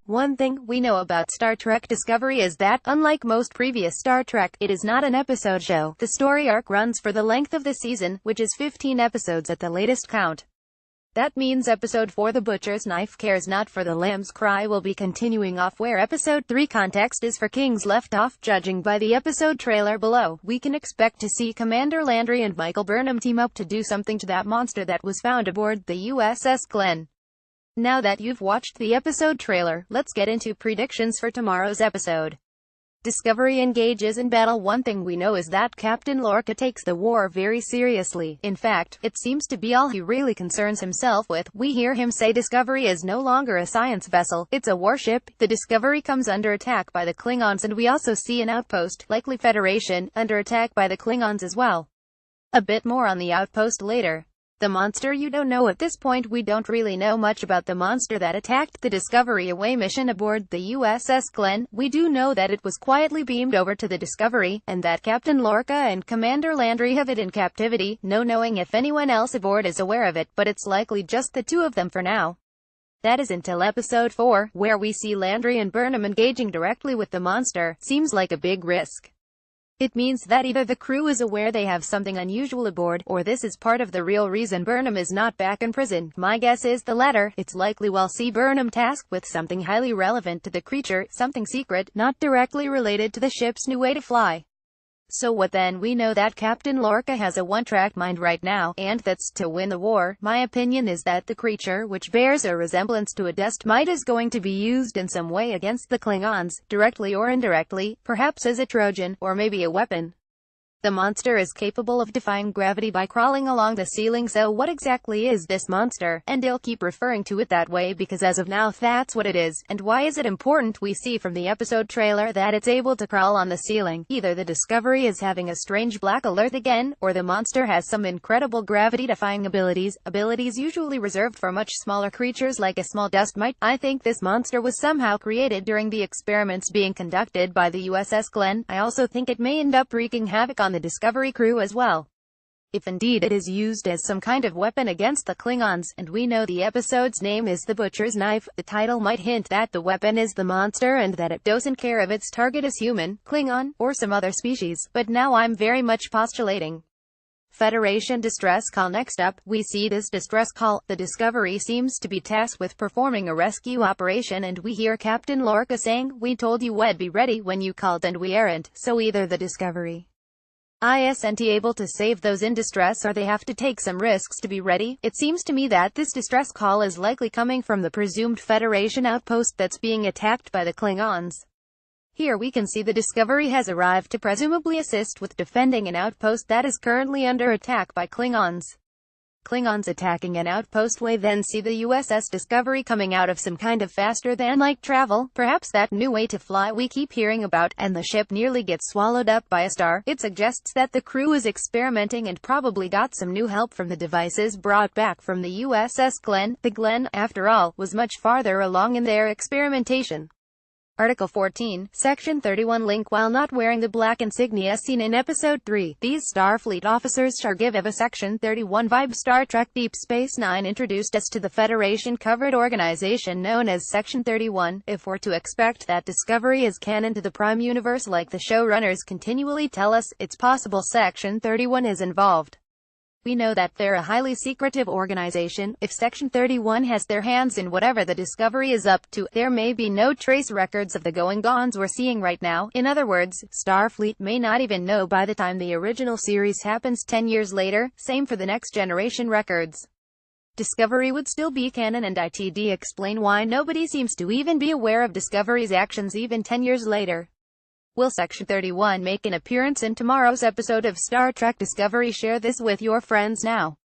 One thing we know about Star Trek Discovery is that, unlike most previous Star Trek, it is not an episode show. The story arc runs for the length of the season, which is 15 episodes at the latest count. That means Episode 4 The Butcher's Knife Cares Not for the Lamb's Cry will be continuing off where Episode 3 Context is for Kings left off. Judging by the episode trailer below, we can expect to see Commander Landry and Michael Burnham team up to do something to that monster that was found aboard the USS Glenn. Now that you've watched the episode trailer, let's get into predictions for tomorrow's episode. Discovery engages in battle. One thing we know is that Captain Lorca takes the war very seriously. In fact, it seems to be all he really concerns himself with. We hear him say Discovery is no longer a science vessel, it's a warship. The Discovery comes under attack by the Klingons, and we also see an outpost, likely Federation, under attack by the Klingons as well. A bit more on the outpost later. The monster you don't know. At this point we don't really know much about the monster that attacked the Discovery away mission aboard the USS Glenn. We do know that it was quietly beamed over to the Discovery, and that Captain Lorca and Commander Landry have it in captivity. No knowing if anyone else aboard is aware of it, but it's likely just the two of them for now. That is until Episode 4, where we see Landry and Burnham engaging directly with the monster. Seems like a big risk. It means that either the crew is aware they have something unusual aboard, or this is part of the real reason Burnham is not back in prison. My guess is the latter. It's likely we'll see Burnham tasked with something highly relevant to the creature, something secret, not directly related to the ship's new way to fly. So what then? We know that Captain Lorca has a one-track mind right now, and that's to win the war. My opinion is that the creature, which bears a resemblance to a dust mite, is going to be used in some way against the Klingons, directly or indirectly, perhaps as a Trojan, or maybe a weapon. The monster is capable of defying gravity by crawling along the ceiling. So what exactly is this monster? And they'll keep referring to it that way because as of now that's what it is. And why is it important? We see from the episode trailer that it's able to crawl on the ceiling. Either the Discovery is having a strange black alert again, or the monster has some incredible gravity-defying abilities usually reserved for much smaller creatures like a small dust mite. I think this monster was somehow created during the experiments being conducted by the USS Glenn. I also think it may end up wreaking havoc on the Discovery crew as well, if indeed it is used as some kind of weapon against the Klingons. And we know the episode's name is The Butcher's Knife. The title might hint that the weapon is the monster and that it doesn't care if its target is human, Klingon, or some other species, but now I'm very much postulating. Federation distress call. Next up, we see this distress call. The Discovery seems to be tasked with performing a rescue operation, and we hear Captain Lorca saying, "We told you we'd be ready when you called and we aren't." So either the Discovery isn't able to save those in distress, or they have to take some risks to be ready. It seems to me that this distress call is likely coming from the presumed Federation outpost that's being attacked by the Klingons. Here we can see the Discovery has arrived to presumably assist with defending an outpost that is currently under attack by Klingons. Klingons attacking an outpost. We then see the USS Discovery coming out of some kind of faster-than-light travel, perhaps that new way to fly we keep hearing about, and the ship nearly gets swallowed up by a star. It suggests that the crew is experimenting and probably got some new help from the devices brought back from the USS Glenn. The Glenn, after all, was much farther along in their experimentation. Article 14, Section 31 link. While not wearing the black insignia seen in Episode 3, these Starfleet officers give a Section 31 vibe. Star Trek Deep Space Nine introduced us to the Federation-covered organization known as Section 31. If we're to expect that Discovery is canon to the Prime Universe like the showrunners continually tell us, it's possible Section 31 is involved. We know that they're a highly secretive organization. If Section 31 has their hands in whatever the Discovery is up to, there may be no trace records of the going-ons we're seeing right now. In other words, Starfleet may not even know by the time the original series happens 10 years later. Same for the Next Generation records. Discovery would still be canon, and it'd explain why nobody seems to even be aware of Discovery's actions even 10 years later. Will Section 31 make an appearance in tomorrow's episode of Star Trek Discovery? Share this with your friends now.